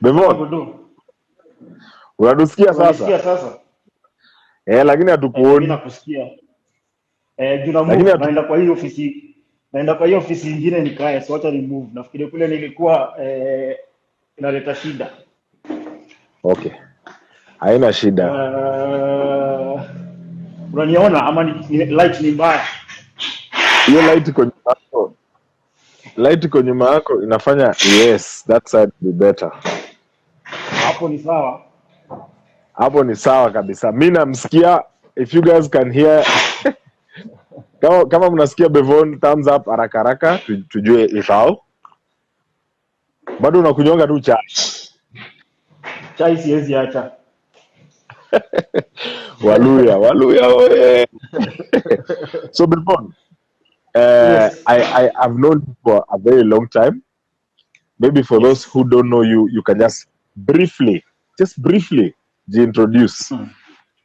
Bevon, unatusikia Unanisikia sasa? sasa? Lakini Mimi hatukuoni. nakusikia. Juna Lakini move naenda kwa hii ofisi nyingine nikae, so acha ni move. Nafikiri kule nilikuwa inaleta shida. okay. Haina shida. Unaniona ama light ni mbaya? Hiyo light iko nyuma yako inafanya yes, that side be better. Hapo ni sawa. Hapo ni sawa kabisa. Mimi namsikia, if you guys can hear kama mnasikia Bevon, thumbs up haraka haraka tujue ifao. Bado unakunyonga tu chai. Chai siwezi acha. Waluya oye. So Bevon, Yes. I have known you for a very long time. Maybe for those who don't know you, you can just briefly introduce.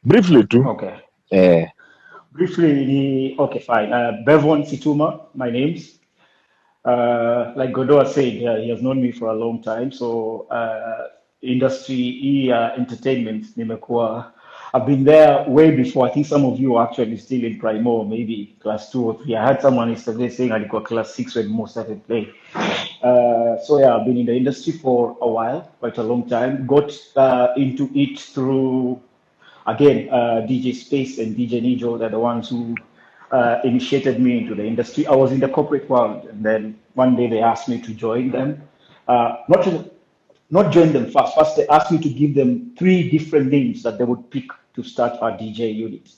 Briefly too. Okay. Briefly, okay, fine. Bevon Situma, my name's. Like Godoa said, he has known me for a long time. So industry, entertainment, nimekuwa. I've been there way before. I think some of you are actually still in Primo, maybe class 2 or 3. I had someone yesterday saying I got class 6 when most started playing. So yeah, I've been in the industry for a while, quite a long time. Got into it through, again, DJ Space and DJ Nijo. They're the ones who initiated me into the industry. I was in the corporate world, and then one day they asked me to join them. Not join them first. First, they asked me to give them 3 different names that they would pick to start our DJ unit.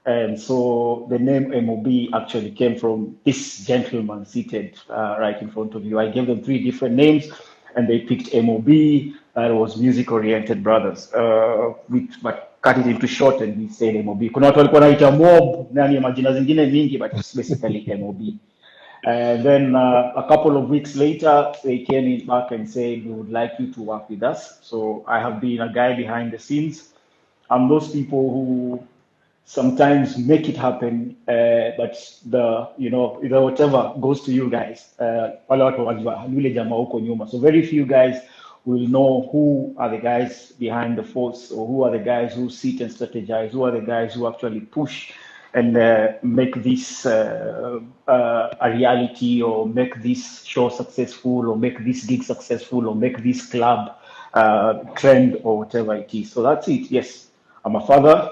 And so the name MOB actually came from this gentleman seated right in front of you. I gave them 3 different names, and they picked MOB. That was Music Oriented Brothers. But cut it into short, and we said MOB. Kuna watu walikuwa wanaita mob, nani majina zingine mingi, but it's basically MOB. And then a couple of weeks later, they came in back and said, we would like you to work with us. So I have been a guy behind the scenes. I'm those people who sometimes make it happen, but the whatever goes to you guys. Wale watu wajua, yule jamaa huko nyuma. So very few guys will know who are the guys behind the force, or who are the guys who sit and strategize, who are the guys who actually push and make this a reality, or make this show successful, or make this gig successful, or make this club trend, or whatever it is. So that's it. Yes, I'm a father.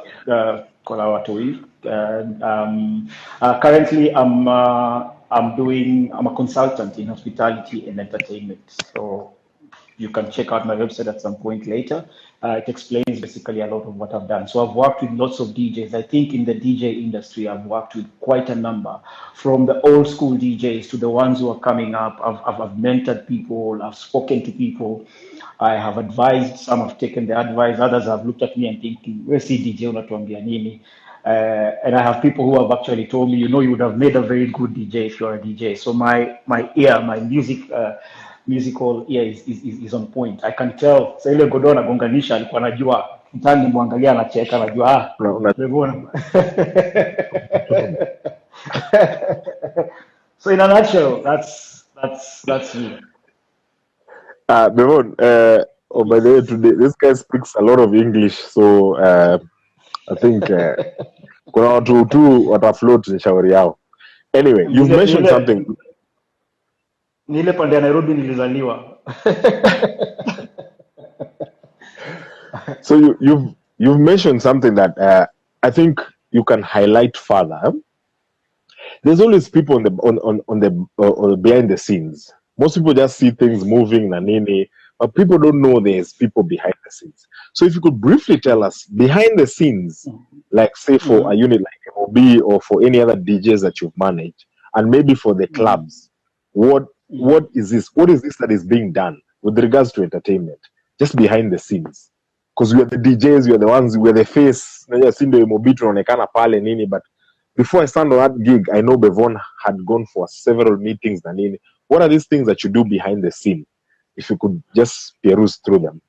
Currently, I'm a consultant in hospitality and entertainment. So you can check out my website at some point later. It explains basically a lot of what I've done. So I've worked with lots of DJs. I think in the DJ industry, I've worked with quite a number, from the old school DJs to the ones who are coming up. I've mentored people. I've spoken to people. I have advised. Some have taken the advice. Others have looked at me and thinking, where's the DJ unatuambia nini? And I have people who have actually told me, you would have made a very good DJ if you're a DJ. So my ear, my musical ear is on point. I can tell. Sasa ile Godona gonganisha alikuwa anajua, mtani muangalia anacheka, anajua So in a nutshell, that's me. Bevon, by the way, today this guy speaks a lot of English, so I think kuna watu tu watafloat ni shauri yao. Anyway, you've mentioned something. Ni ile pande ya Nairobi nilizaliwa. So you've mentioned something that I think you can highlight further. There's always people on the behind the scenes. Most people just see things moving na nini, but people don't know there's people behind the scenes. So if you could briefly tell us behind the scenes, like say for a unit like MOB, or for any other DJs that you've managed, and maybe for the clubs, what is this? What is this that is being done with regards to entertainment, just behind the scenes? Because we are the DJs, we are the ones, we are the face. MOB tunaonekana pale nini, but before I stand on that gig, I know Bevon had gone for several meetings na nini. What are these things that you do behind the scene? If you could just peruse through them.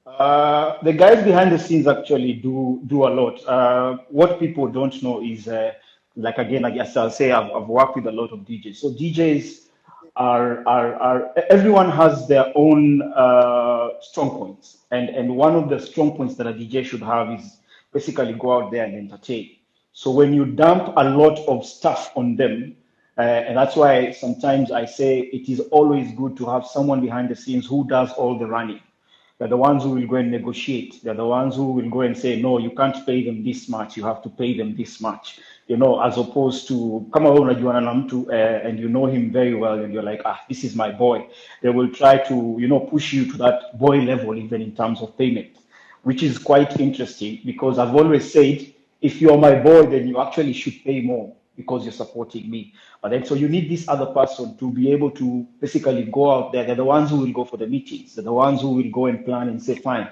The guys behind the scenes actually do a lot. What people don't know is, like again, I guess I'll say I've worked with a lot of DJs. So DJs are everyone has their own strong points, and one of the strong points that a DJ should have is basically go out there and entertain. So when you dump a lot of stuff on them, and that's why sometimes I say it is always good to have someone behind the scenes who does all the running. They're the ones who will go and negotiate. They're the ones who will go and say, no, you can't pay them this much. You have to pay them this much. As opposed to kama wewe unajuana na mtu and you know him very well and you're like, this is my boy. They will try to, push you to that boy level even in terms of payment, which is quite interesting because I've always said, if you're my boy, then you actually should pay more because you're supporting me. But then, so you need this other person to be able to basically go out there. They're the ones who will go for the meetings. They're the ones who will go and plan and say, fine,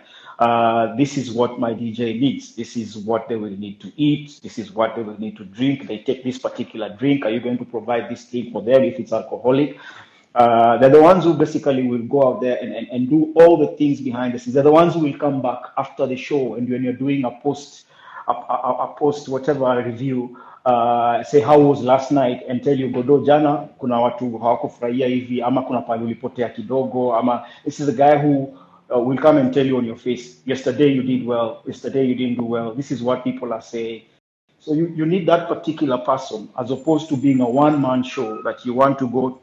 this is what my DJ needs. This is what they will need to eat. This is what they will need to drink. They take this particular drink. Are you going to provide this thing for them if it's alcoholic? They're the ones who basically will go out there and do all the things behind the scenes. They're the ones who will come back after the show and when you're doing a post whatever review, say how was last night and tell you Godo jana kuna watu hawakufurahia hivi ama kuna pale ulipotea kidogo ama this is the guy who will come and tell you on your face, yesterday you did well, yesterday you didn't do well, this is what people are saying. So you need that particular person as opposed to being a one-man show that you want to go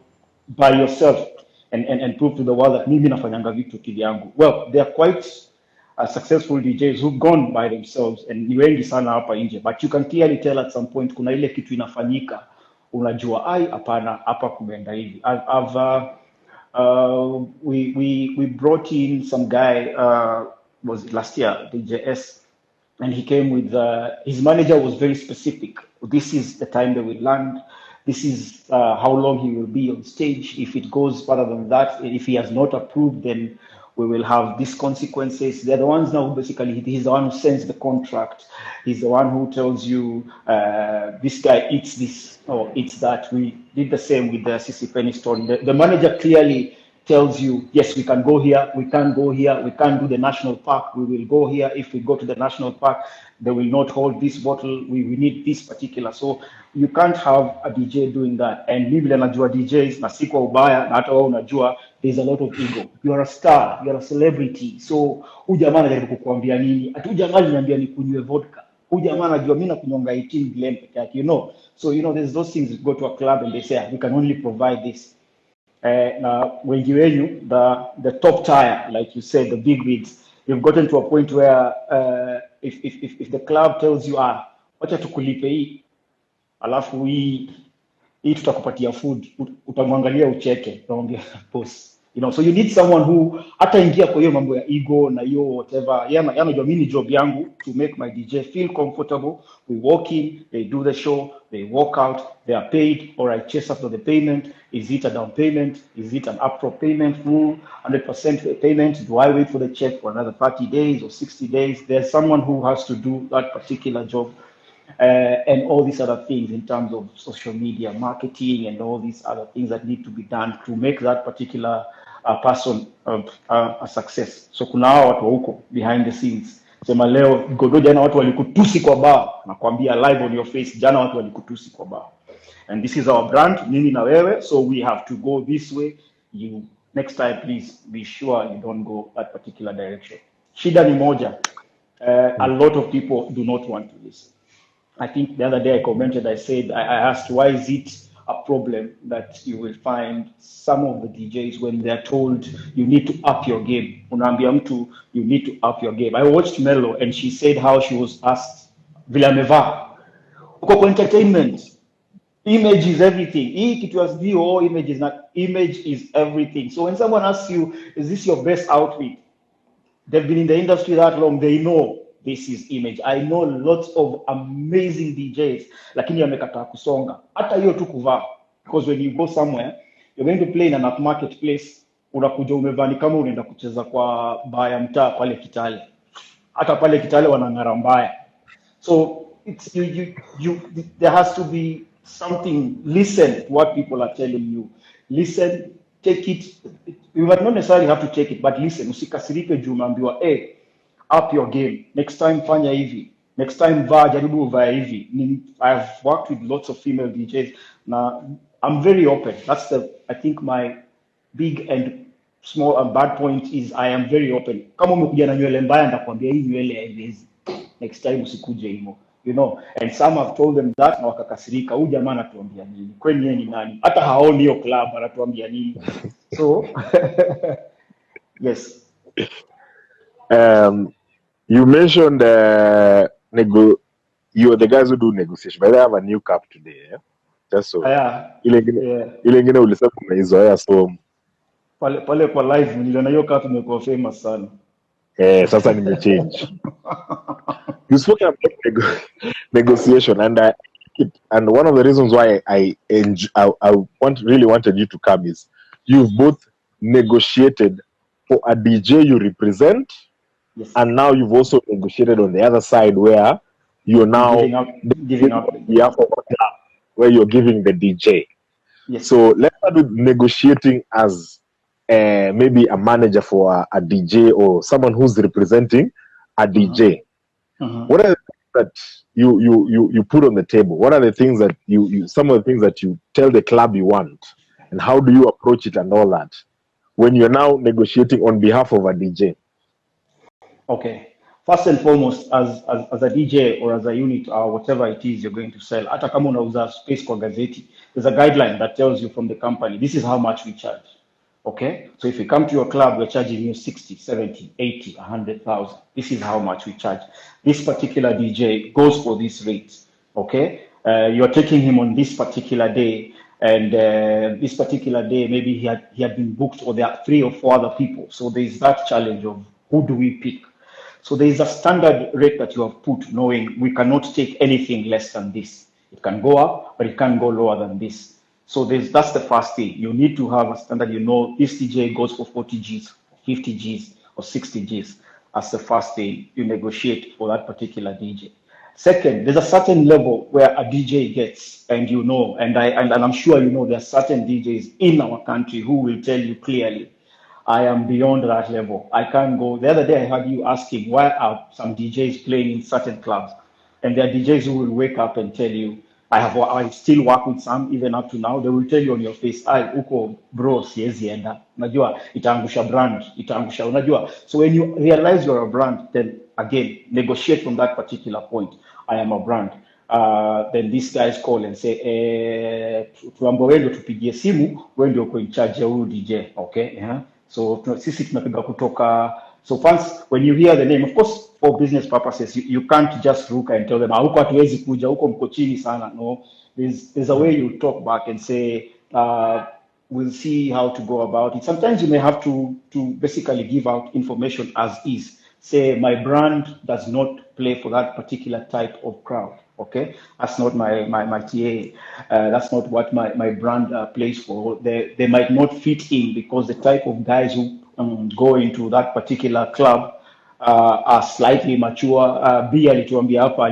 by yourself and prove to the world that mimi nafanyanga vitu kivyangu. Well, they are quite successful DJs who've gone by themselves and ni wengi sana hapa nje, but you can clearly tell at some point kuna ile kitu inafanyika unajua ai hapana hapa kumeenda hivi. We brought in some guy was it last year, DJS, and he came with his manager was very specific. This is the time they will land. This is how long he will be on stage. If it goes further than that, if he has not approved, then we will have these consequences. They're the ones now who basically, he's the one who sends the contract. He's the one who tells you this guy eats this or eats that. We did the same with the CC Penny story. The manager clearly tells you, yes, we can go here, we can't go here, we can't do the national park, we will go here. If we go to the national park, they will not hold this bottle, we need this particular. So you can't have a DJ doing that. And mimi najua DJs, na si kwa ubaya, na hata wewe unajua, there's a lot of ego. You are a star, you are a celebrity. So huyu jamaa anajaribu kukuambia nini? Ati huyu jamaa ananiambia nikunywe vodka. Huyu jamaa anajua mimi nakunyonga 18 Glen peke yake, So there's those things, you go to a club and they say, we can only provide this. Now, when you the top tier, like you said, the big wigs, you've gotten to a point where if the club tells you, wacha tukulipe hii, alafu hii tutakupatia food, utamwangalia ucheke, utamwambia boss. So you need someone who hataingia kwa hiyo mambo ya ego na hiyo whatever. Yanajua mimi job yangu to make my DJ feel comfortable. We walk in, they do the show, they walk out, they are paid, or I chase after the payment. Is it a down payment? Is it an upfront payment, full 100% payment? Do I wait for the check for another 30 days or 60 days? There's someone who has to do that particular job. And all these other things in terms of social media marketing and all these other things that need to be done to make that particular person a success. So kuna hao watu huko behind the scenes. Sema leo Godo jana watu walikutusi kwa bar, nakwambia live on your face, jana watu walikutusi kwa bar. And this is our brand, mimi na wewe, so we have to go this way. You next time please be sure you don't go that particular direction. Shida ni moja. A lot of people do not want to listen. I think the other day I commented, I said, I asked, why is it a problem that you will find some of the DJs when they're told you need to up your game? Unaambia mtu, you need to up your game. I watched Melo and she said how she was asked, vile amevaa. Uko kwa entertainment. Image is everything. Hii kitu ya image is not, image is everything. So when someone asks you, is this your best outfit? They've been in the industry that long, they know this is image. I know lots of amazing DJs, lakini amekataa kusonga. Hata hiyo tu kuvaa. Because when you go somewhere, you're going to play in an marketplace, unakuja umevaa ni kama unaenda kucheza kwa baya mtaa pale Kitale. Hata pale Kitale wanang'ara mbaya. So it's there has to be something. Listen to what people are telling you. Listen, take it. You might not necessarily have to take it, but listen. Usikasirike juu unaambiwa, up your game. Next time fanya hivi. Next time jaribu vaa hivi. I've worked with lots of female DJs. Na I'm very open. That's I think my big and small and bad point is I am very open. Kama umekuja na nywele mbaya nitakwambia hii nywele haiwezi. Next time usikuje hivyo. You know, and some have told them that na wakakasirika. Huyu jamaa anatuambia nini? Kwani yeye ni nani? Hata haoni hiyo club anatuambia nini? So yes. You mentioned you're the guys who do negotiation, but I have a new cap today. Yeah? Just so. Ile ingine ulisema umeizoea so pale kwa live niliona hiyo cap imekuwa famous sana. Sasa nimechange. You spoke about negotiation, and one of the reasons why I really wanted you to come is you've both negotiated for a DJ you represent, yes, and now you've also negotiated on the other side where you're now giving up behalf of a club where you're giving the DJ. Yes. So let's start with negotiating as maybe a manager for a DJ or someone who's representing a DJ. What are the things that you put on the table? What are the things that you some of the things that you tell the club you want, and how do you approach it and all that when you're now negotiating on behalf of a DJ? Okay. First and foremost, as a DJ or as a unit or whatever it is you're going to sell, hata kama unauza space kwa gazeti, there's a guideline that tells you from the company, this is how much we charge. Okay? So if you come to your club, we're charging you 60, 70, 80, 100,000. This is how much we charge. This particular DJ goes for this rate. Okay? You're taking him on this particular day, and this particular day, maybe he had been booked, or there are 3 or 4 other people. So there's that challenge of who do we pick? So there is a standard rate that you have put, knowing we cannot take anything less than this. It can go up, but it can't go lower than this. So that's the first thing. You need to have a standard. You know, this DJ goes for 40 Gs, 50 Gs, or 60 Gs. As the first thing you negotiate for that particular DJ. Second, there's a certain level where a DJ gets, and you know, and I'm sure you know, there are certain DJs in our country who will tell you clearly, I am beyond that level. I can't go. The other day I heard you asking, why are some DJs playing in certain clubs? And there are DJs who will wake up and tell you, I still work with some, even up to now. They will tell you on your face, uko bro, siezi enda. Unajua, itaangusha brand, unajua. So when you realize you're a brand, then again, negotiate from that particular point. I am a brand. Then these guys call and say, tuambo wendo tupigie simu, wendo uko in charge ya huyu DJ, okay? Yeah. So sisi tunapiga kutoka. So once when you hear the name, of course, for business purposes, you can't just look and tell them, huko hatuwezi kuja, huko mko chini sana. No, there's a way you talk back and say, we'll see how to go about it. Sometimes you may have to basically give out information as is. Say, my brand does not play for that particular type of crowd. Okay, that's not my TA. That's not what my brand plays for. They might not fit in because the type of guys who go into that particular club are slightly mature. B alituambia hapa,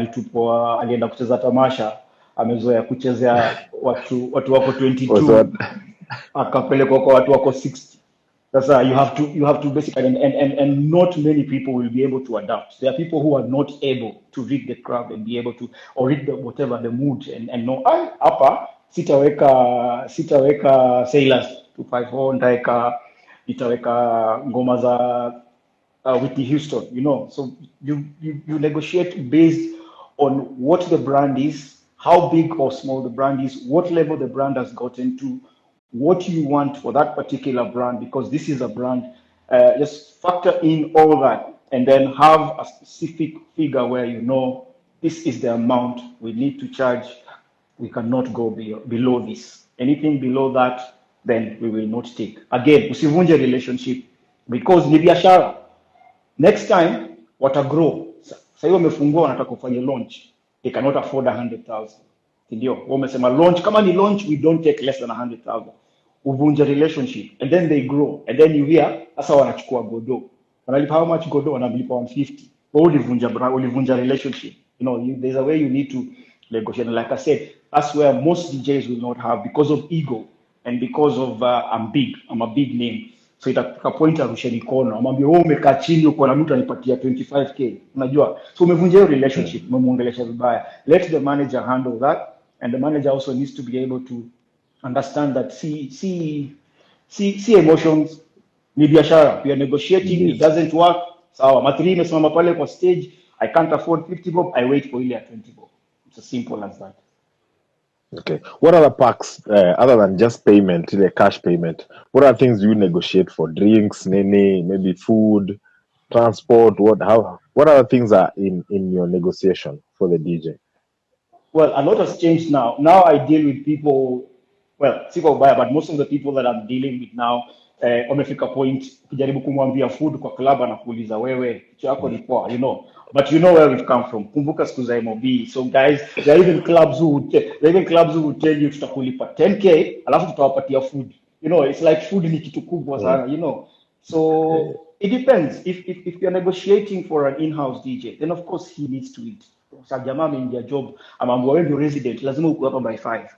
alienda kucheza tamasha, amezoea kuchezea watu wako 22 akapelekwa kwa watu wako 60. That's you have to basically, and not many people will be able to adapt. There are people who are not able to read the crowd and be able to, or read whatever the mood and know, hapa sitaweka sailors 254, nitaweka ngoma za Whitney Houston, you know. So you negotiate based on what the brand is, how big or small the brand is, what level the brand has gotten to, what you want for that particular brand, because this is a brand. Just factor in all that, and then have a specific figure where you know this is the amount we need to charge. We cannot go below this. Anything below that, then we will not take. Again, usivunje relationship because ni biashara. Next time watagrow. Sasa hiyo wamefungua, wanataka kufanya launch, they cannot afford 100,000. Ndio wamesema launch, kama ni launch we don't take less than 100,000. Uvunja relationship, and then they grow, and then you hear sasa wanachukua Godo, wanalipa how much Godo? Wanalipa 150. Ulivunja relationship. You know, there's a way you need to negotiate. Like I said, that's where most DJs will not have, because of ego and because of I'm a big name. So itafika point arushe mikono, amwambie wewe umekaa chini uko na mtu anipatia 25k, unajua. So umevunja hiyo relationship, umemuongelesha vibaya. Let the manager handle that, and the manager also needs to be able to understand that see emotions ni biashara. We are negotiating, it Yes. doesn't work. Sawa, matri imesimama pale kwa stage, I can't afford 50 bob, I wait for ile ya 20 bob. It's as simple as that. Okay. What other perks, other than just payment, the cash payment? What are things you negotiate for? Drinks, nene, maybe food, transport. What other things are in your negotiation for the DJ? Well, a lot has changed now. Now I deal with people, well, siko ubaya, but most of the people that I'm dealing with now, wamefika point kujaribu kumwambia food kwa club anakuuliza wewe kitu yako ni poa, you know. But you know where we've come from. Kumbuka siku za MOB. So guys, there are even clubs who would tell you tutakulipa 10k alafu tutawapatia food. You know, it's like food ni kitu kubwa Mm. sana, you know. So it depends. If you're negotiating for an in-house DJ, then of course he needs to eat. Sa jamaa ameingia job, ameambiwa wewe ndio resident, lazima uko hapa by 5.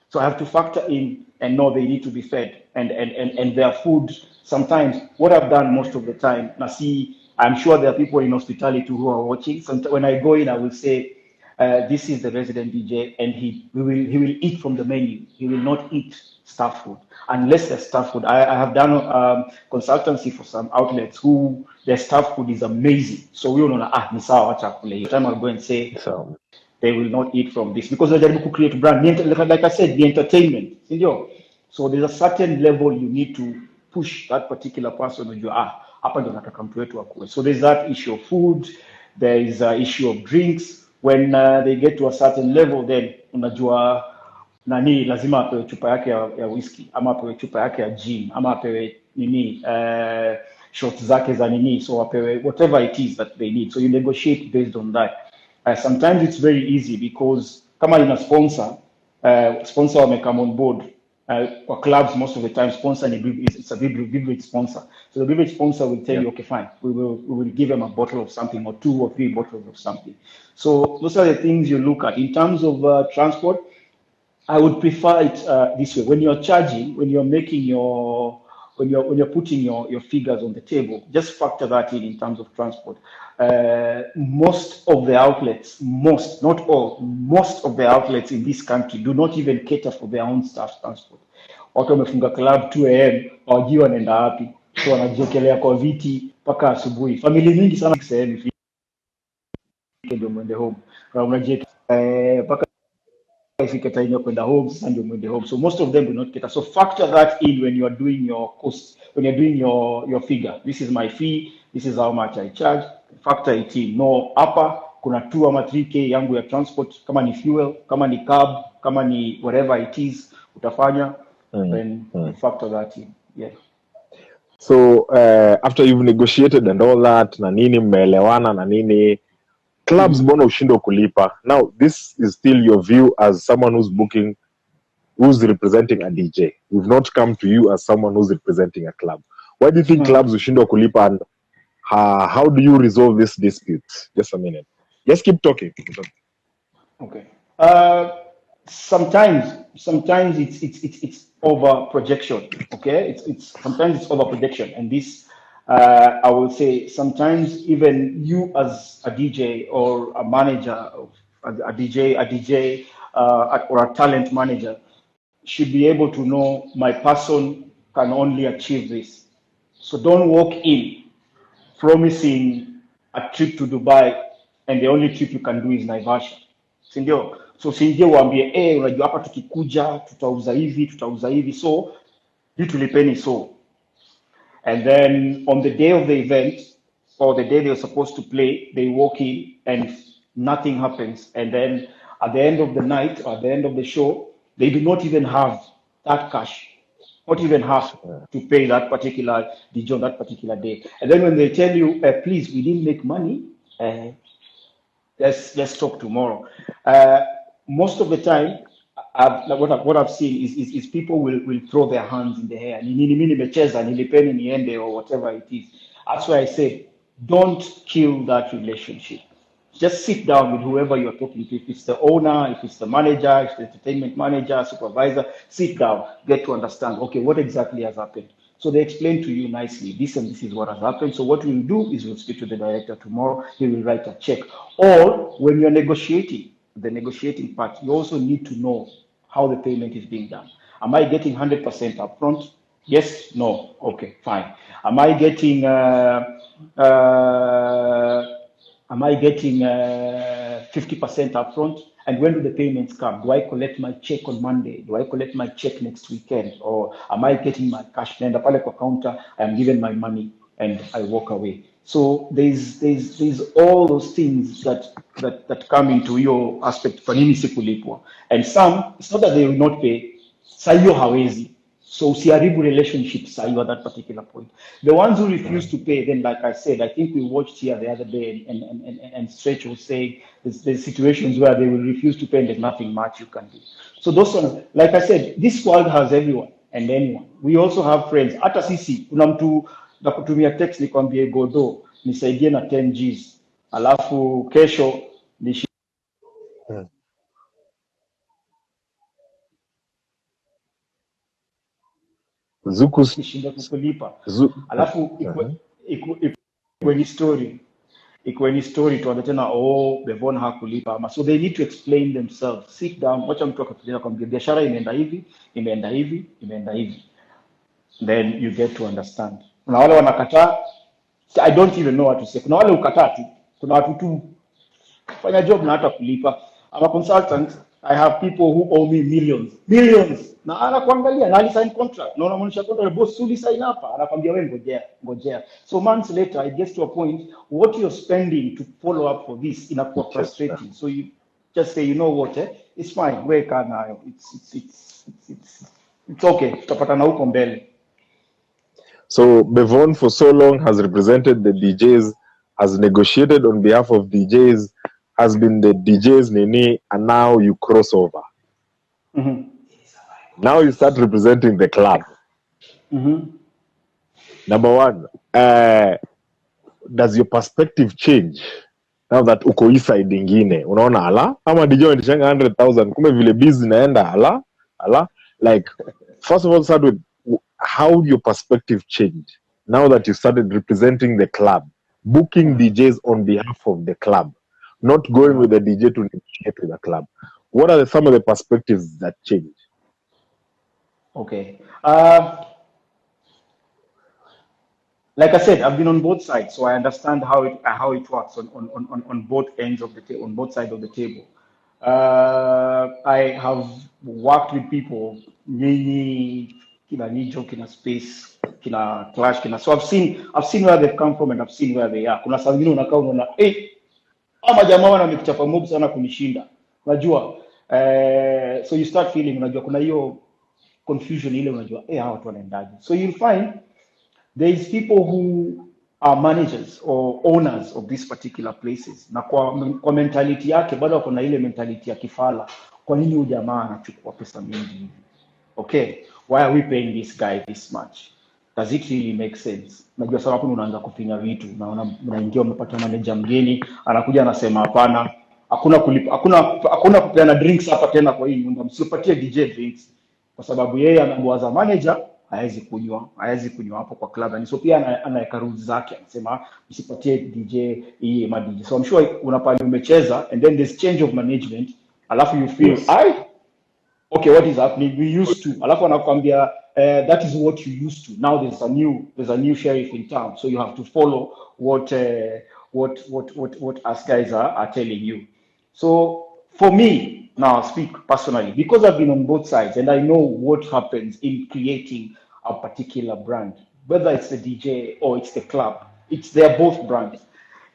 So I have to factor in and know they need to be fed and their food. Sometimes what I've done most of the time, now see, I'm sure there are people in hospitality who are watching. Sometimes when I go in, I will say, this is the resident DJ, and he will eat from the menu. He will not eat staff food unless the staff food. I have done consultancy for some outlets who their staff food is amazing. So we don't know ni sawa wacha kule. Time I'll go and say So, they will not eat from this because they're to create brand. Like I said, the entertainment. So there's a certain level you need to push that particular person. Hapa ndo nataka mtu wetu akue. So there's that issue of food. There is an issue of drinks. When they get to a certain level, then unajua nani lazima apewe chupa yake ya whisky ama apewe chupa yake ya gin ama apewe nini shots zake za nini, so apewe whatever it is that they need, so you negotiate based on that. Sometimes it's very easy because kama ina sponsor wamecome on board. For clubs, most of the time, sponsor it's a beverage sponsor. So the beverage sponsor will tell yeah. you, okay, fine, we will give them a bottle of something or 2 or 3 bottles of something. So those are the things you look at in terms of transport. I would prefer it this way. When you're charging, when you're making when you're putting your figures on the table, just factor that in terms of transport. Most of the outlets, not all, most of the outlets in this country do not even cater for their own staff transport. Watu wamefunga club 2 am, hawajui wanaenda wapi, so wanajiekelea kwa viti mpaka asubuhi. Famili nyingi sana sehemu ifike ndio mwende home, unajiwekea mpaka ifike time ya kwenda home, sasa ndio mwende home. So most of them do not cater. So factor that in when you are doing your cost, when you're doing your figure. This is my fee, this is how much I charge. Factor it in. No, hapa kuna 2 ama 3k yangu ya transport, kama ni fuel, kama ni cab, kama ni whatever it is utafanya, then you factor that in. Yeah. So after you've negotiated and all that, na nini mmeelewana na nini, clubs mbona ushindwe kulipa? Now this is still your view as someone who's representing a DJ. We've not come to you as someone who's representing a club. Why do you think clubs ushindwe kulipa, and how do you resolve this dispute? Just a minute. Just keep talking. Okay. Sometimes it's over projection. Okay, it's sometimes it's over projection, and this I will say sometimes even you as a DJ or a manager of a DJ or a talent manager should be able to know my person can only achieve this. So don't walk in promising a trip to Dubai and the only trip you can do is Naivasha. Si ndio? So usiingie uambie unajua hapa tukikuja tutauza hivi, so hii tulipeni so. And then on the day of the event or the day they're supposed to play, they walk in and nothing happens. And then at the end of the night or at the end of the show, they do not even have that cash, not even have to pay that particular DJ on that particular day. And then when they tell you, please, we didn't make money, let's talk tomorrow. Most of the time, what I've seen is people will throw their hands in the air. Mimi nimecheza, nilipeni niende or whatever it is. That's why I say, don't kill that relationship. Just sit down with whoever you're talking to. If it's the owner, if it's the manager, if it's the entertainment manager, supervisor, sit down, get to understand, okay, what exactly has happened. So they explain to you nicely, this and this is what has happened. So what we'll do is we'll speak to the director tomorrow. He will write a check. Or when you're negotiating, the negotiating part, you also need to know how the payment is being done. Am I getting 100% upfront? Yes, no, okay, fine. Am I getting am I getting 50% upfront? And when do the payments come? Do I collect my check on Monday? Do I collect my check next weekend? Or am I getting my cash? Naenda pale kwa counter, I am given my money and I walk away. So there's all those things that come into your aspect. Kwa nini sikulipwa? And some, it's not that they will not pay. Saa hiyo hawezi. So usiharibu relationships saa hiyo at that particular point. The ones who refuse to pay, then like I said, I think we watched here the other day, and Stretch was saying there's situations where they will refuse to pay and there's nothing much you can do. So those ones, like I said, this world has everyone and anyone. We also have friends. Hata sisi, kuna mtu na kutumia text nikwambie Godo, nisaidie na 10 Gs. Alafu kesho Zukus nishinde kukulipa. Zu, Alafu ikwe ni story tuanze tena, oh, Bevon hakulipa ama. So they need to explain themselves. Sit down, wacha mtu akafikiria kwambia biashara imeenda hivi, imeenda hivi, imeenda hivi. Then you get to understand. Kuna wale wanakataa, I don't even know what to say. Kuna wale ukataa tu. Kuna watu tu fanya job na hata kulipa. I'm a consultant. I have people who owe me millions. Na anakuangalia na alisign contract. Na unamwonyesha contract, boss uli sign hapa. Anakwambia wewe ngojea. So months later it gets to a point what you're spending to follow up for this inakuwa frustrating. So you just say, you know what, it's fine. Weka nayo. It's okay. Tutapatana huko mbele. So Bevon for so long has represented the DJs, has negotiated on behalf of DJs, has been the DJs nini, and now you cross over. Mm-hmm. Now you start representing the club. Mm-hmm. Number one, does your perspective change now that uko hii side ingine? Unaona ala ama DJ wanishanga 100,000 kumbe vile busy naenda ala like first of all start with how your perspective changed now that you started representing the club, booking DJs on behalf of the club, not going with the DJ to negotiate with the club. What are some of the perspectives that changed? Okay. Like I said, I've been on both sides, so I understand how it works on both ends of the table, on both sides of the table. I have worked with people, kina Nijo, kina Space, kina Clash, so I've seen where they've come from and I've seen where they are. Kuna saa zingine unakaa unaona, ama jamaa wanamechapa mob sana kunishinda. Unajua, so you start feeling, unajua kuna hiyo confusion ile, unajua, hawa watu wanaendaje. So you'll find there is people who are managers or owners of these particular places, na kwa mentality yake bado wako na ile mentality ya kifala. Kwa nini huyu jamaa anachukua pesa mingi hivi? Okay, why are we paying this guy this much? Does it really make sense? Najua sababu unaanza kufinya vitu, unaona mnaingia umepata manager mgeni, anakuja anasema hapana, hakuna kulipa, hakuna kupeana drinks hapa tena kwa hii nyumba, msipatie DJ drinks, kwa sababu yeye anamuaza manager hawezi kunywa hapo kwa club. And so pia anaweka rules zake, anasema msipatie DJ hii ma DJ. So I'm sure unapali umecheza and then there's change of management, alafu you feel okay, what is happening? We used to, alafu anakuambia that is what you used to. Now there's a new sheriff in town, so you have to follow what us guys are telling you. So for me, now I'll speak personally, because I've been on both sides and I know what happens in creating a particular brand, whether it's the DJ or it's the club, they're both brands.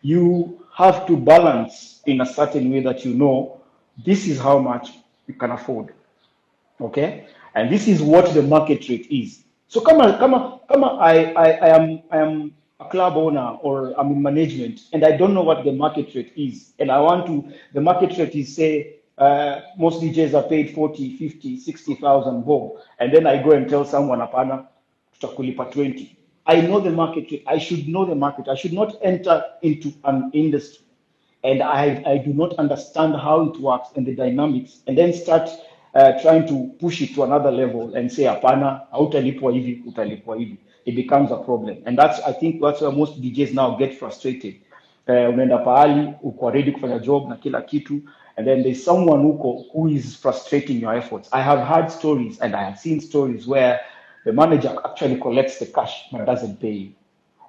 You have to balance in a certain way that you know this is how much you can afford. Okay, and this is what the market rate is. So come on, I am a club owner or I'm in management and I don't know what the market rate is, and the market rate is, say, most DJs are paid 40, 50, 60,000 bob, and then I go and tell someone apana tutakulipa 20. I know the market rate. I should know the market. I should not enter into an industry and I do not understand how it works and the dynamics, and then start trying to push it to another level and say hapana, hautalipwa hivi, utalipwa hivi. It becomes a problem, and I think that's where most DJs now get frustrated. unaenda pahali uko ready kufanya job na kila kitu, and then there's someone who is frustrating your efforts. I have heard stories and I have seen stories where the manager actually collects the cash but doesn't pay you,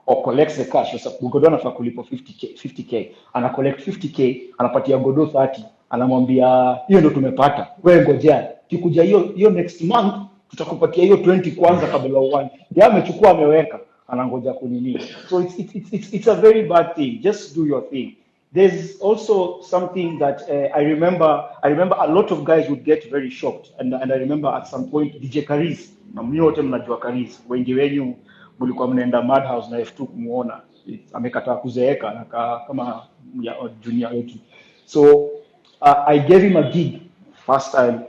or collects the cash. Godot anafaa kulipo 50k, ana collect 50k, anapatia Godot 30, anamwambia hiyo ndio tumepata, wewe ngojea kikuja hiyo next month tutakupatia hiyo 20 kwanza kabla uanze. Yeye amechukua ameweka, anangoja kunini. So it's a very bad thing. Just do your thing. There's also something that I remember a lot of guys would get very shocked, and I remember at some point DJ Karis, na mimi wote mnajua Karis, wengi wenyu mlikuwa mnaenda Madhouse na F2 kumuona, amekataa kuzeeka na kama junior yetu. So I gave him a gig first time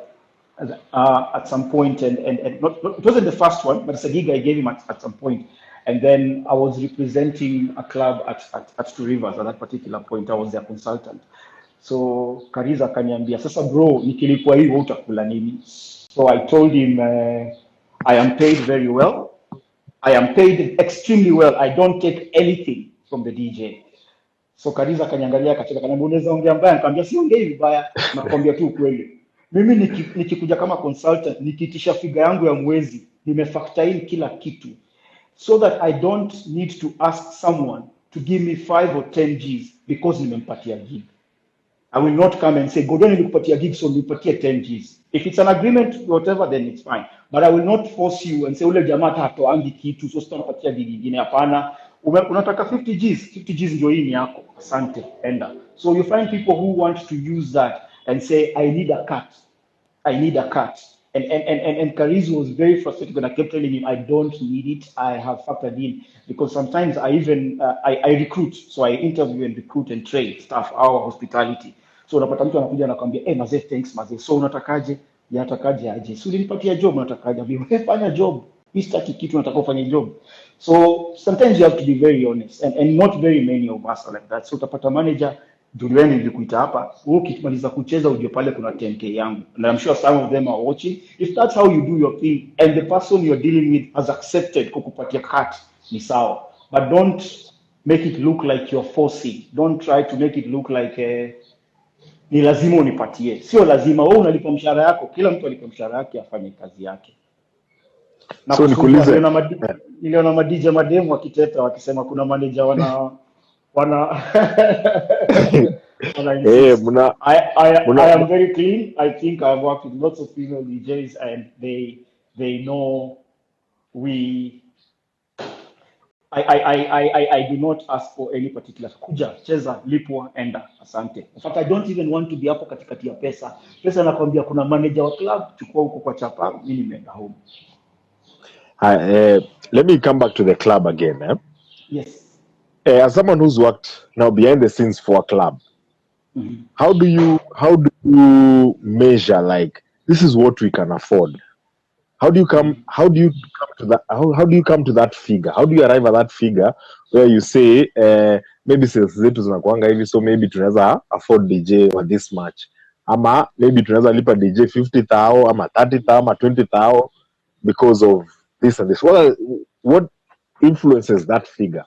at some point, and not, it wasn't the first one, but it's a gig I gave him at some point. And then I was representing a club at Two Rivers at that particular point. I was their consultant. So Kariza akaniambia, sasa bro, nikilipwa hii utakula nini? So I told him, I am paid very well. I am paid extremely well. I don't take anything from the DJ. So Kariza akaniangalia akacheka, akaniambia unaweza ongea mbaya? Nikamwambia siongei vibaya, nakwambia tu kweli. Mimi nikikuja kama consultant, nikitisha figa yangu ya mwezi, nimefactor in kila kitu, so that I don't need to ask someone to give me 5 or 10 Gs because nimempatia gig. I will not come and say, Godoni nilikupatia gig, so nipatie 10 Gs. If it's an agreement, whatever, then it's fine. But I will not force you and say, ule jamaa hatoangi kitu, so sitampatia gig nyingine. Hapana, unataka 50 Gs, 50 Gs ndio hii ni yako. Asante, enda. So you find people who want to use that and say, I need a cut. I need a cut. And Kariz was very frustrated when I kept telling him, I don't need it. I have factored in, because sometimes I even, I recruit. So I interview and recruit and train staff, our hospitality. So unapata mtu anakuja anakuambia, mazee, thanks mazee. So unatakaje? Yatakaje aje? So ulinipatia job, unatakaje? Wewe fanya job. Mimi sitaki kitu, nataka ufanye job. So sometimes you have to be very honest, and not very many of us are like that. So utapata manager, Julian nilikuita hapa, wewe ukimaliza kucheza uje pale kuna 10k yangu. And I'm sure some of them are watching. If that's how you do your thing and the person you're dealing with has accepted kukupatia cut, ni sawa. But don't make it look like you're forcing. Don't try to make it look like ni lazima unipatie. Sio lazima, wewe unalipa mshahara yako, kila mtu alipa mshahara yake afanye kazi yake. Na So nikuulize, niliona madija mademu wakiteta wakisema kuna manager wana I am very clean. I think I've worked with lots of female DJs and they know I do not ask for any particular kuja, cheza, lipwa, enda, asante. In fact, I don't even want to be hapo katikati ya pesa. Pesa nakwambia kuna manager wa club, chukua huko kwa chapa, mimi nimeenda home. Let me come back to the club again. Yes. As someone who's worked now behind the scenes for a club, mm-hmm. how do you measure, like, this is what we can afford? How do you come to that figure? How do you arrive at that figure where you say maybe sales zetu zinakuanga hivi, so maybe tunaweza afford DJ for this much, ama maybe tunaweza lipa DJ 50,000 ama 30,000 ama 20,000 because of this and this? What influences that figure?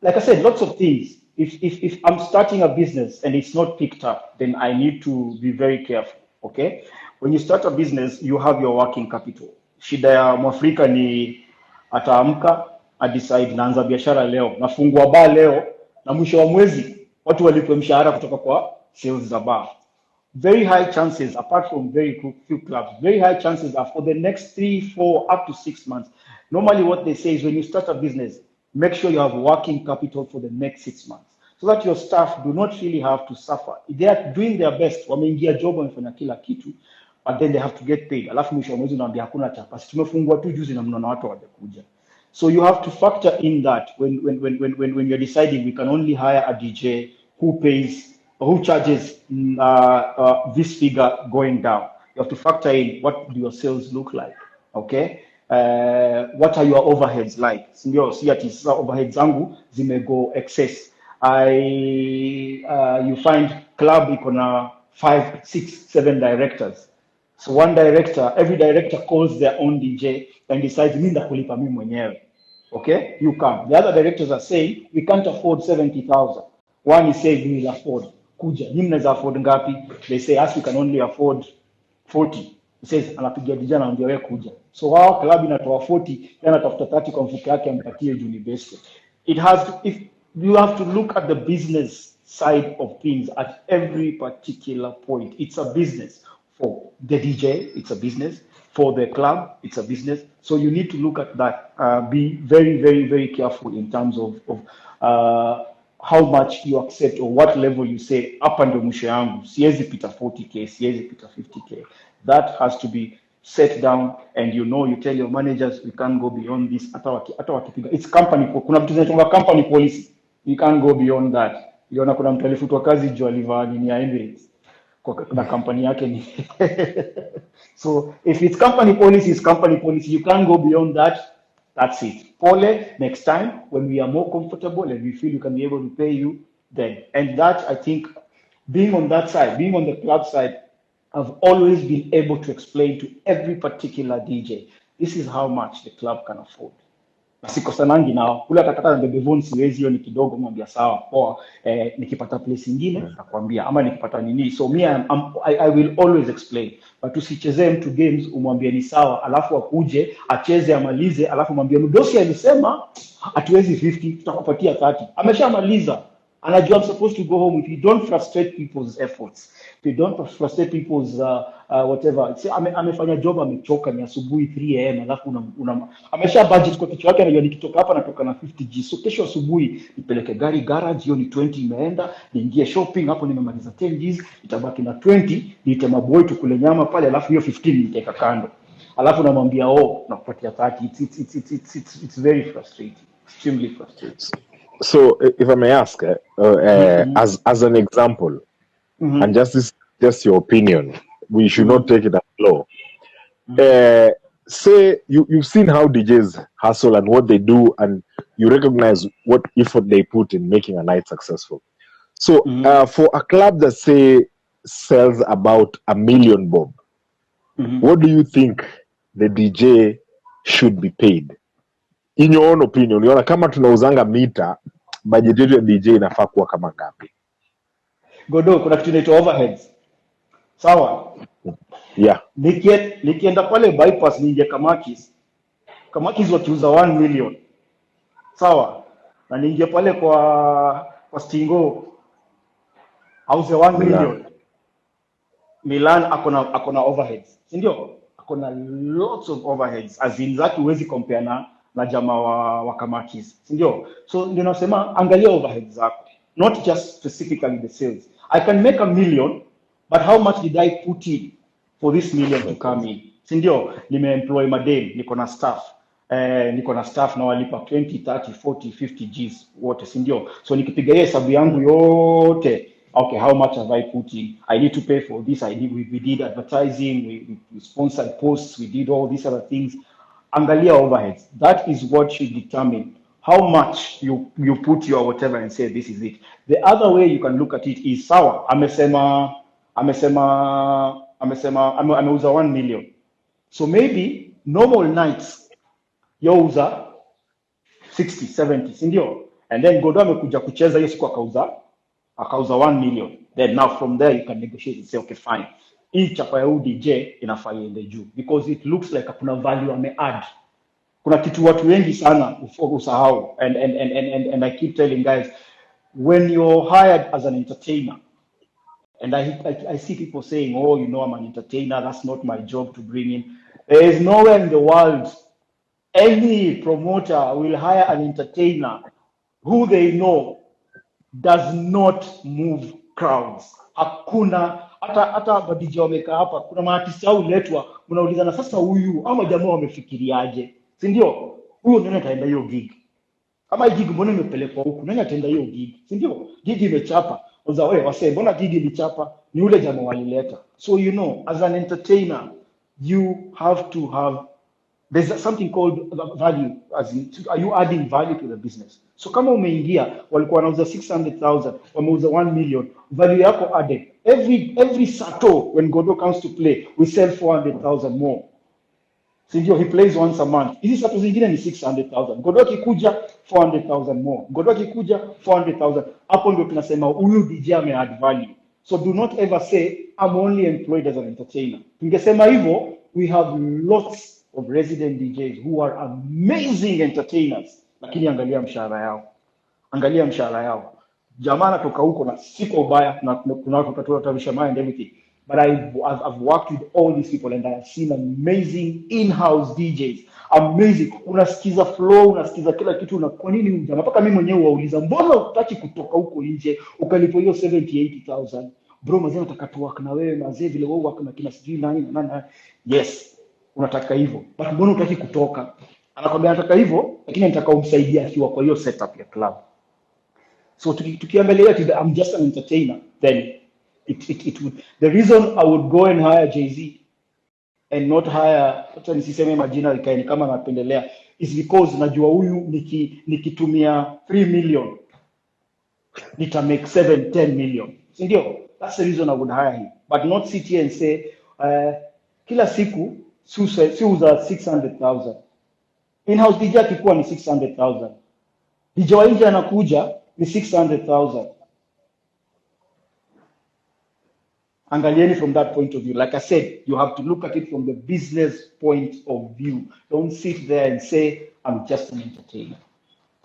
Like I said, lots of things. If I'm starting a business and it's not picked up, then I need to be very careful. Okay, when you start a business, you have your working capital. Shida ya Mwafrika ni ataamka decide naanza biashara leo, nafungua bar leo, na mwisho wa mwezi watu walipwe mshahara kutoka kwa sales za bar. Very high chances, apart from very few clubs, very high chances are for the next 3, 4, up to 6 months. Normally what they say is when you start a business, make sure you have working capital for the next 6 months, so that your staff do not really have to suffer. They are doing their best, wameingia job, wamefanya kila kitu, but then they have to get paid. Alafu mwisho wa mwezi unaambia hakuna chapa, si tumefungua tu juzi na mnaona watu hawajakuja. So you have to factor in that when you're deciding we can only hire a DJ who charges this figure going down. You have to factor in what do your sales look like, okay? What are your overheads like? Sindio, si ati sasa overheads zangu zimego excess. You find club iko na 5, 6, 7 directors. So every director calls their own DJ and decides mimi ndakulipa mimi mwenyewe. Okay, you come. The other directors are saying we can't afford 70,000. One is saying we will afford. Kuja, nyinyi mnaweza afford ngapi? They say us we can only afford 40. He says anapigia vijana anambia wewe kuja. So wao club inatoa 40, yana tafuta 30 kwa mfuko yake ampatie university. It has to, if you have to look at the business side of things at every particular point. It's a business. For the DJ, it's a business. For the club, it's a business. So you need to look at that. Be very, very, very careful in terms of how much you accept or what level you say, hapa ndio mwisho yangu, siwezi pita 40k, siwezi pita 50k. That has to be set down, and you tell your managers we can't go beyond this. Hata wakipiga, it's company, kuna vitu zinaitwa company policy, we can't go beyond that. Uliona kuna mtu alifutwa kazi juu alivaa nini ya Emirates na kampani yake ni so if it's company policy, it's company policy. You can't go beyond that. That's it. Pole, next time when we are more comfortable and we feel we can be able to pay you, then. And that, I think, being on that side, being on the club side, I've always been able to explain to every particular DJ, this is how much the club can afford. Sikosanangi nao kule atakata na Bevon siwezi, hiyo ni kidogo, mwambia sawa poa, nikipata place nyingine nakwambia, ama nikipata nini. So me I will always explain, but usichezee mtu games umwambie ni sawa alafu akuje acheze amalize alafu mwambie mdosi alisema hatuwezi 50 tutakupatia 30, ameshamaliza, anajua I'm supposed to go home. If you don't frustrate people's efforts, if you don't frustrate people's whatever, see, amefanya job, amechoka, ni asubuhi 3 am, alafu amesha budget kwa kichwa yake, anajua nikitoka hapa natoka na 50g, so kesho asubuhi nipeleke gari garage, hiyo ni 20 imeenda, niingie shopping hapo, nimemaliza 10gs, itabaki na 20, niite maboy tukule nyama pale, alafu hiyo 15 niteka kando, alafu namwambia nakupatia 30. It's very frustrating, extremely frustrating. So, if I may ask, as an example, and just your opinion, we should not take it as law. Say you've seen how DJs hustle and what they do, and you recognize what effort they put in making a night successful. So, for a club that say sells about 1 million bob, what do you think the DJ should be paid? In your own opinion, unaona kama tunauzanga mita, budget yetu ya DJ inafaa kuwa kama ngapi? Godo, kuna kitu inaitwa overheads. Sawa? Yeah. Nikienda pale bypass ninge Kamakis wakiuza 1 million. Sawa? Na ninge pale kwa Stingo auze 1 million. Milan akona overheads. Si ndio? Akona lots of overheads. As in that huwezi compare na jamaa wa Kamakis. Si ndio? So ndio nasema angalia overheads zako. Not just specifically the sales. I can make 1 million, but how much did I put in for this million to come in? Si ndio? Nimeemploy madem, niko na staff na walipa 20, 30, 40, 50 Gs wote, si ndio? So nikipiga hiyo hesabu yangu yote, okay, how much have I put in? I need to pay for this. We did advertising, we sponsored posts, we did all these other things. Angalia overheads. That is what should determine how much you put your whatever and say this is it. The other way you can look at it is sawa, ameuza 1 million. So maybe normal nights youuza 60, 70, si ndio? And then Godo amekuja kucheza hiyo siku akauza 1 million. Then now from there you can negotiate and say okay fine, hii chapa ya DJ inafaa iende juu because it looks like kuna value add. Kuna kitu watu wengi sana usahau, and I keep telling guys, when you're hired as an entertainer, and I see people saying, I'm an entertainer, that's not my job to bring in. There is nowhere in the world any promoter will hire an entertainer who they know does not move crowds. Hakuna hata DJ wamekaa hapa, kuna maartist au letwa, unaulizana sasa huyu ama jamaa wamefikiriaje? Si ndio? Huyo nani ataenda hiyo gig? Kama gig mbona imepelekwa huku? Nani ataenda hiyo gig? Si ndio? Gig imechapa. Unza wewe wase mbona gig ilichapa? Ni ule jamaa walileta. So as an entertainer, you have to have, there's something called value, as in, are you adding value to the business? So kama umeingia walikuwa wanauza 600,000, wameuza 1 million, value yako added. Every Sato when Godo comes to play, we sell 400,000 more. Sindio, he plays once a month. Hizi sato zingine ni 600,000. Godwa kikuja 400,000 more. Godwa kikuja 400,000. Hapo ndio tunasema huyu DJ add value. So do not ever say I'm only employed as an entertainer. Tungesema hivyo, we have lots of resident DJs who are amazing entertainers. Lakini angalia mshahara yao. Angalia mshahara yao. Jamaa anatoka huko na siko ubaya na kuna watu watatoa and everything. But I've worked with all these people and I've seen amazing in-house DJs. Amazing. Unasikiza flow, unasikiza kila kitu, na kwa nini jamaa mpaka mimi mwenyewe wauliza mbona hutaki kutoka huko nje ukalipo hiyo 70,000-80,000? Bro, mazee nataka tu work na wewe, mazee vile wewe work na kina sijui nani na yes, unataka hivyo. But mbona hutaki kutoka? Anakwambia nataka hivyo, lakini nataka umsaidia akiwa kwa hiyo setup ya club. So tukiangalia I'm just an entertainer, then it would, the reason I would go and hire Jay-Z and not hire, hata nisiseme majina ikaeni kama napendelea, is because najua huyu nikitumia 3 million nita make 7-10 million. Sindio? That's the reason I would hire him. But not sit here and say kila siku si uza 600,000. In-house DJ akikuwa ni 600,000. DJ wa nje anakuja ni 600,000. Angalieni from that point of view. Like I said, you have to look at it from the business point of view. Don't sit there and say, I'm just an entertainer.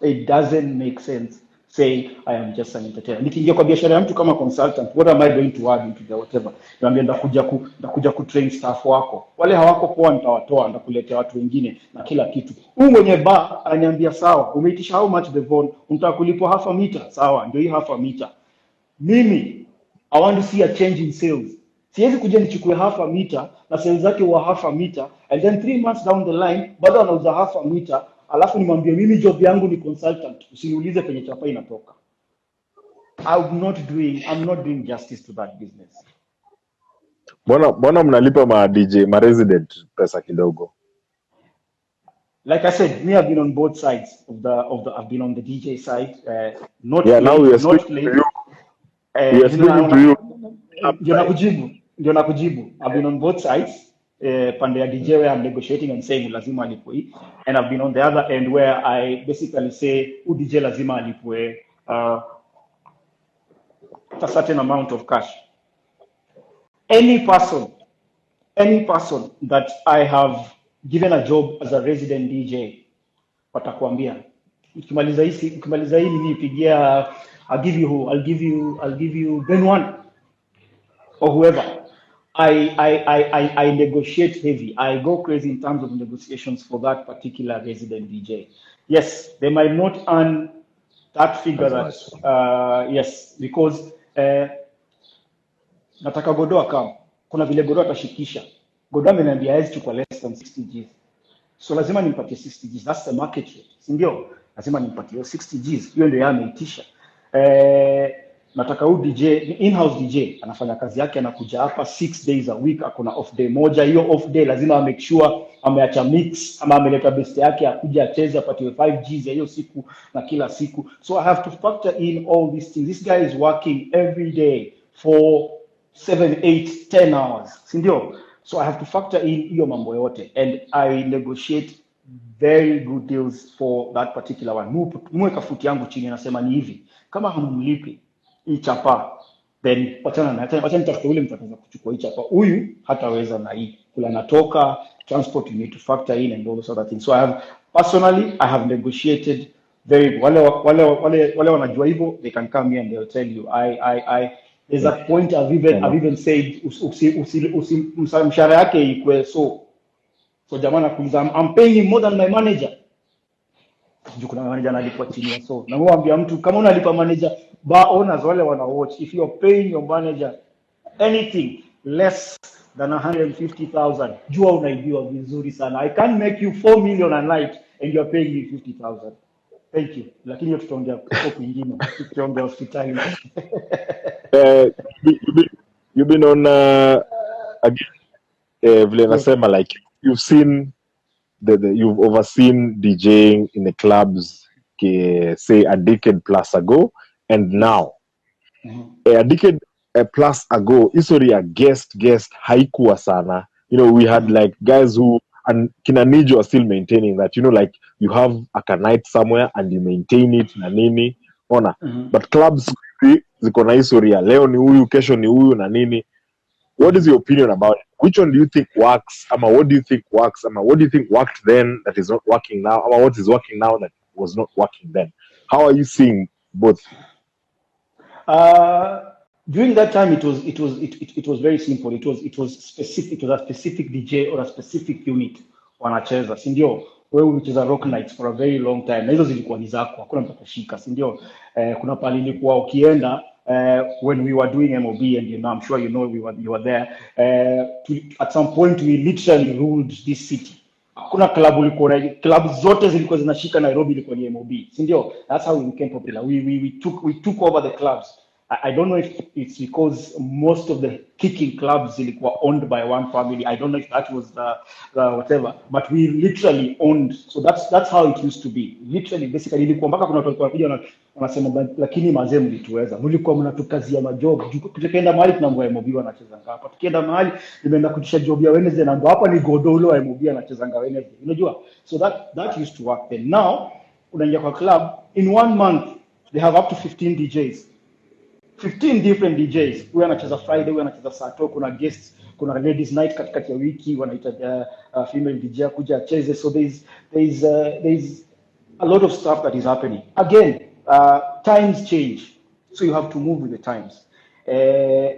It doesn't make sense. Say, I am just an entertainer. Nikiingia kwa biashara ya mtu kama consultant, what am I going to add into the whatever? Niambia ndakuja kutrain staff wako. Wale hawako poa nitawatoa, ndakuletea watu wengine na kila kitu. Huyu mwenye bar ananiambia sawa, umeitisha how much Bevon? Unataka kulipwa half a meter? Sawa, ndio hii half a meter. Mimi I want to see a change in sales. Siwezi kuja nichukue half a meter na sales zake wa half a meter and then 3 months down the line bado anauza half a meter, alafu nimwambie mimi job yangu ni consultant, usiniulize penye chapa inatoka. I'm not doing justice to that business. Mbona mnalipa ma DJ ma resident pesa kidogo? Like I said, me, I've been on both sides of the I've been on the DJ side, not yeah, now we are not speaking to you. We are speaking to you. Ndio nakujibu. I've been on both sides. Pande ya DJ where I'm negotiating and saying lazima alipwe, and I've been on the other end where I basically say DJ lazima alipwe a certain amount of cash. Any person that I have given a job as a resident DJ, watakwambia ukimaliza hii nipigia, I'll give you Bevon or whoever. I negotiate heavy. I go crazy in terms of negotiations for that particular resident DJ. Yes, they might not earn that figure. That's Yes, because nataka Godoa kama kuna vile Godoa atashikisha. Godoa ameniambia hawezi chukua less than 60 Gs. So lazima nimpatie 60 Gs. That's the market rate. Si ndio? Lazima nimpatie 60 Gs. Hiyo ndio yeye ameitisha. Nataka huyu DJ, in-house DJ, anafanya kazi yake, anakuja hapa 6 days a week, akona off day moja. Hiyo off day lazima make sure ameacha mix ama ameleta best yake akuja acheze apatiwe 5 Gs ya hiyo siku na kila siku. So I have to factor in all these things. This guy is working every day for 7, 8, 10 hours. Si ndio? So I have to factor in hiyo mambo yote, and I negotiate very good deals for that particular one. Mweka futi yangu chini, nasema ni hivi, kama hamumlipi hii chapa, then wacha nitafute ule mtu ataweza kuchukua hii chapa. Huyu hataweza na hii kula natoka transport, you need to factor in and all those other things. So I have negotiated very wale wanajua hivyo, they can come here and they'll tell you there's a point I've even said mshahara yake ikwe so jamani nakuuliza, I'm paying him more than my manager. Kuna manager analipwa chini ya so. Na mwambia mtu kama unalipa manager, bar owners wale wana watch, if you are paying your manager anything less than 150,000, jua unaibiwa vizuri sana. I can't make you 4 million a night and you are paying me 50,000. Thank you. Lakini hiyo tutaongea kwa kwingine, tutaongea hospitali. You've been on again, vile nasema, like you've seen you've overseen DJing in the clubs, say a decade plus ago, and now a decade plus ago, history a guest haikuwa sana. You know, we had like guys who and kina Nijo are still maintaining that, like you have a night somewhere and you maintain it na nini, ona. But clubs ziko na historia, leo ni huyu, kesho ni huyu na nini. What is your opinion about it? Which one do you think works? What do you think works? What do you think worked then that is not working now? What is working now that was not working then? How are you seeing both? During that time, it was very simple. It was specific. It was a specific DJ or a specific unit wanacheza, si ndio? Wewe ulicheza rock nights for a very long time, na hizo zilikuwa ni zako, hakuna mtu atashika, si ndio? Kuna pale ilikuwa ukienda when we were doing MOB, and I'm sure you were there. At some point we literally ruled this city. Hakuna club zote zilikuwa zinashika Nairobi, ilikuwa ni MOB, si ndio? That's how we became popular. We took over the clubs. I don't know if it's because most of the kicking clubs were owned by one family. I don't know if that was the whatever, but we literally owned. So that's how it used to be. Literally, basically, ilikuwa mpaka kuna watu walikuwa wanakuja wanasema, lakini mazee mlituweza, mlikuwa mnatukazia majob. Tukienda mahali tunaambia MOB wanacheza hapa, tukienda mahali nimeenda kutisha job ya Wednesday na hapa ni Godolo wa MOB anacheza Wednesday, unajua. So that used to work then. Now unaingia kwa club, in 1 month they have up to 15 DJs. 15 different DJs. Huyu anacheza Friday, huyu anacheza Saturday, kuna guests, kuna ladies night katikati ya wiki, wanaita female DJ kuja acheze. So there's a lot of stuff that is happening. Again, times change, so you have to move with the times.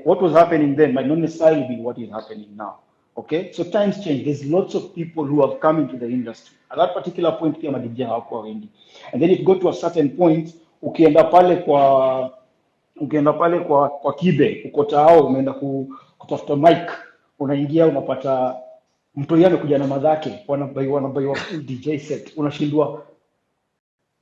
What was happening then might not necessarily be what is happening now. Okay, so times change. There's lots of people who have come into the industry. At that particular point, pia madj hawakuwa wengi, and then it got to a certain point. Ukienda pale kwa Kibe, uko Tao, umeenda kutafuta mic, unaingia unapata mtu yeye amekuja na madhake, wanabaiwa full DJ set, unashindwa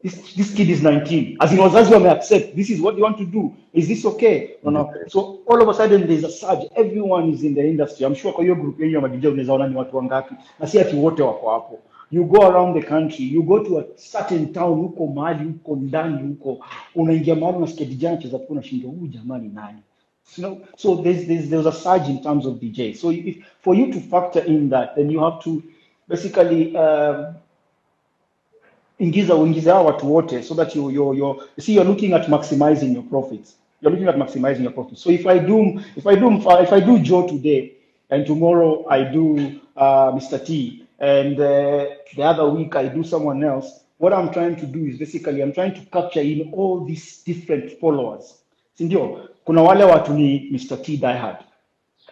this kid is 19, as in wazazi wame accept this is what you want to do, is this okay? No. So all of a sudden there's a surge, everyone is in the industry. I'm sure kwa hiyo group yenu ya madj unaweza ona ni watu wangapi, na si ati wote wako hapo. You go around the country, you go to a certain town, huko mahali, huko ndani, huko unaingia mahali unasikia DJ anacheza tu, unashindwa huyu jamani nani? So there's a surge in terms of DJ. So for you to factor in that, then you have to basically ingiza watu wote, so that you're looking at maximizing your profits. You're looking at maximizing your profits. So if I do Joe today, and tomorrow I do Mr. T, and the other week I do someone else, what I'm trying to do is basically I'm trying to capture in all these different followers. Sindio, kuna wale watu ni Mr. T diehard.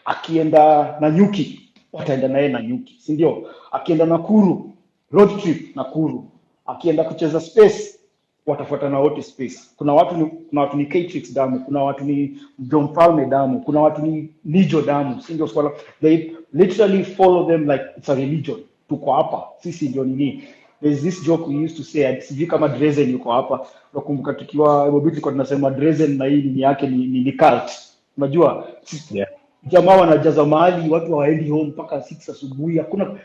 Akienda na Nyuki, wataenda naye na Nyuki. Sindio, akienda Nakuru, road trip Nakuru. Akienda kucheza Space, watafuata na wote Space. Kuna watu ni K-Trix damu, kuna watu ni John Palme damu, kuna watu ni Nijo damu. Sindio, swala they literally follow them like it's a religion. Tuko hapa, sisi ndio nini. There's this joke we used to say, sijui kama Drezen yuko hapa. Nakumbuka tukiwa MOB kwa tunasema Drezen na hii ni yake ni cult. Unajua? Yeah. Jamaa wanajaza mahali, watu hawaendi home mpaka 6 asubuhi. Hakuna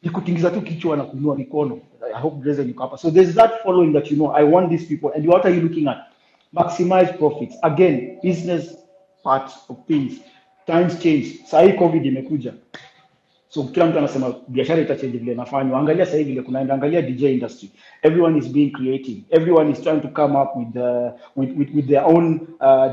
nikutingiza tu kichwa na kuinua mikono. I hope Drezen yuko hapa. So there's that following that I want these people. And what are you looking at? Maximize profits. Again, business part of things. Times change. Sasa COVID imekuja. So kila mtu anasema biashara itachange vile inafanywa. Angalia sasa hivi vile kunaenda, angalia DJ industry. Everyone is being creative. Everyone is trying to come up with their own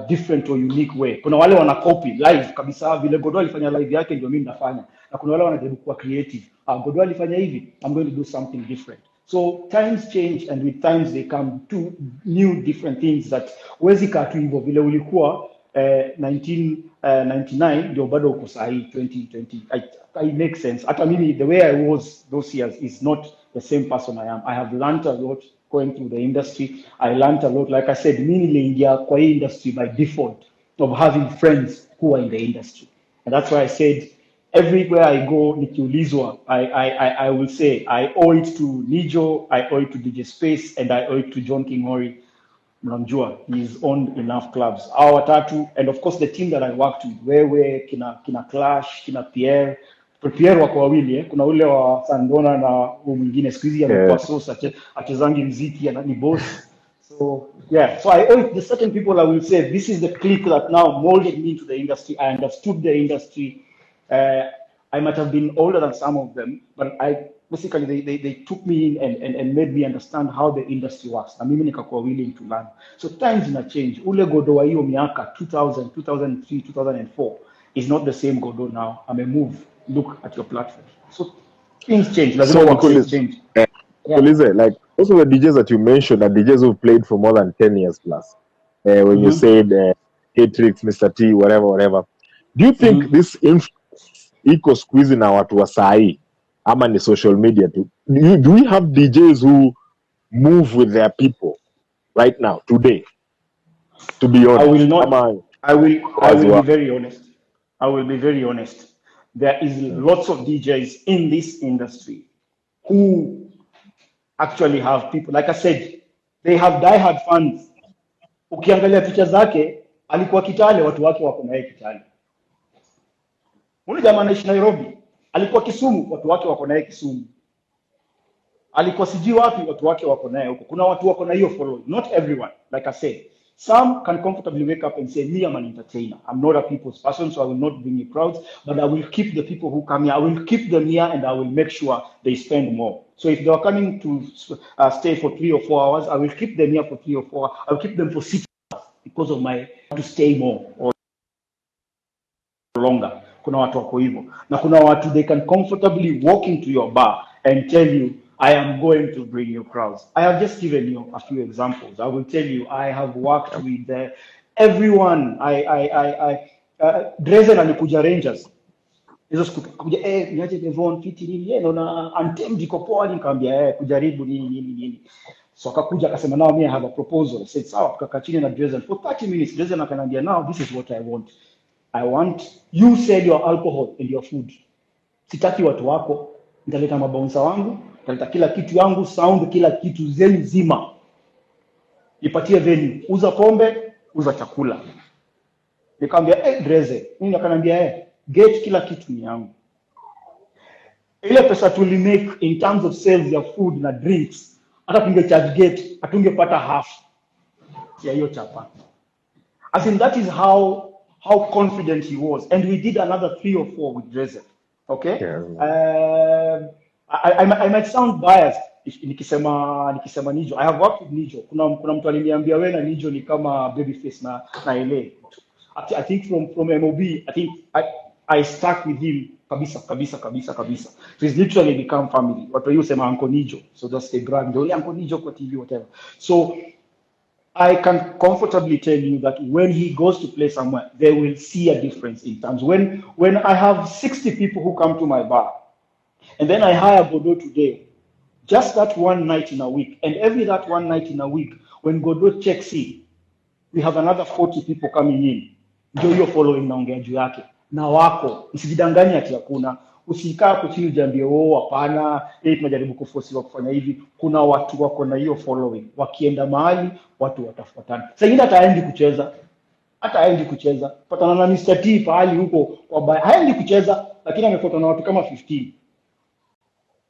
different or unique way. Kuna wale wana copy live kabisa, vile Godwa alifanya live yake ndio mimi nafanya. Na kuna wale wanajaribu kuwa creative. Godwa alifanya hivi, I'm going to do something different. So times change, and with times they come to new different things that huwezi kaa tu hivyo vile ulikuwa 1999 ndio bado uko sahi 2020. I make sense. Hata mimi, the way I was those years is not the same person I am. I have learned a lot going through the industry. I learned a lot, like I said, mimi niliingia kwa hii industry by default of having friends who are in the industry, and that's why I said everywhere I go nikiulizwa, I will say I owe it to Nijo, I owe it to DJ Space, and I owe it to John King Hori. Mnamjua, he's owned enough clubs. Our watatu, and of course the team that I worked with, wewe kina Clash, kina Pierre wako wawili, kuna ule wa Sandona na huyu mwingine siku hizi amekuwa source achezangi muziki ni boss. So yeah, so I owe it to certain people. I will say this is the clique that now molded me into the industry. I understood the industry. I might have been older than some of them, but basically they took me in and made me understand how the industry works. Na mimi nikakuwa willing to learn. So times na change. Ule Godot wa hiyo miaka 2000, 2003, 2004 is not the same Godot now. I'm a move. Look at your platform. So things change. So Lazima change. Yeah. Like also the DJs that you mentioned are DJs who've played for more than 10 years plus. When you said Hatrix, Mr. T, whatever. Do you think this iko squeezing na watu wa sahi ama ni social media tu? Do we have DJs who move with their people right now, today? To be honest. I will be very honest. I will be very honest. There is lots of DJs in this industry who actually have people, like I said, they have diehard fans. Ukiangalia picha zake, alikuwa Kitale, watu wake wako naye Kitale. Huyu jamaa anaishi Nairobi, alikuwa Kisumu, watu wake wako naye Kisumu. Alikuwa sijui wapi, watu wake wako naye huko. Kuna watu wako na hiyo following. Not everyone, like I said. Some can comfortably wake up and say, me, I'm an entertainer. I'm not a people's person, so I will not bring you crowds, but I will keep the people who come here. I will keep them here, and I will make sure they spend more. So if they are coming to stay for 3 or 4 hours, I will keep them here for 3 or 4 hours. I will keep them for 6 hours because of my to stay more or longer. Kuna watu wako hivyo. Na kuna watu, they can comfortably walk into your bar and tell you, I am going to bring you crowds. I have just given you a few examples. I will tell you, I have worked with everyone. Drezen alikuja Rangers. Hizo siku kuja niaje Bevon fiti nini na Untamed iko poa, nikamwambia kujaribu nini. So akakuja akasema, now me I have a proposal. I said sawa, tukakaa chini na Drezen for 30 minutes. Drezen akaniambia, now this is what I want. I want you sell your alcohol and your food. Sitaki watu wako, nitaleta mabouncer wangu, nitaleta kila kitu yangu, sound, kila kitu zenu zima. Nipatie venue, uza pombe, uza chakula. Nikamwambia Dreze, mimi akaniambia get kila kitu ni yangu. Ile pesa tuli make in terms of sales ya food na drinks, hata tunge charge gate, atungepata half ya hiyo chapa. I think that is how confident he was, and we did another 3 or 4 with Dreze. Okay? Yeah. I might sound biased nikisema Nijo. I have worked with Nijo. Kuna mtu aliniambia wewe na Nijo ni kama Babyface na LA. I think from MOB, I think I stuck with him kabisa. So he's literally become family. Watu hiyo sema Uncle Nijo. So just a brand, Uncle Nijo kwa TV, whatever. So I can comfortably tell you that when he goes to play somewhere, they will see a difference in terms. When I have 60 people who come to my bar, and then I hire Godot today, just that one night in a week, and every that one night in a week, when Godot checks in, we have another 40 people coming in. Ndio hiyo following naongea juu yake. Na wako, usijidanganye ati hakuna. Usikaa kuchini jambie hapana, tunajaribu kuforce kufanya hivi. Kuna watu wako na hiyo following. Wakienda mahali, watu watafuatana. Sasa ingine hata kucheza. Patana na Mr. T pahali huko kwa baya. Haendi kucheza, lakini amefuatana na watu kama 15.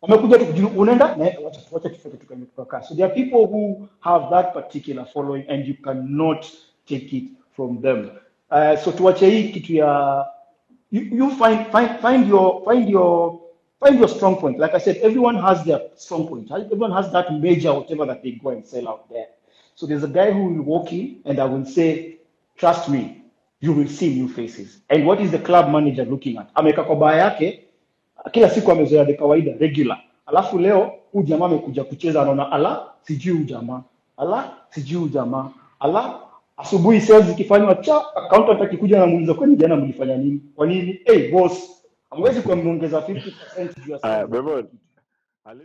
Wamekuja unaenda na wacha tufuate tukakaa. So there are people who have that particular following and you cannot take it from them. So tuache hii kitu ya you find your strong point. Like I said, everyone has their strong point. Everyone has that major whatever that they go and sell out there. So there's a guy who will walk in and I will say, trust me, you will see new faces. And what is the club manager looking at? Ameka kwa baa yake, kila siku amezoea de kawaida regular. Alafu leo huyu jamaa amekuja kucheza, anaona sijui huyu jamaa. Asubuhi sales zikifanywa accountant akikuja na muuliza kwani jana mlifanya nini? Kwa nini? Boss, hamwezi kuongeza 50% juu ya Bevon,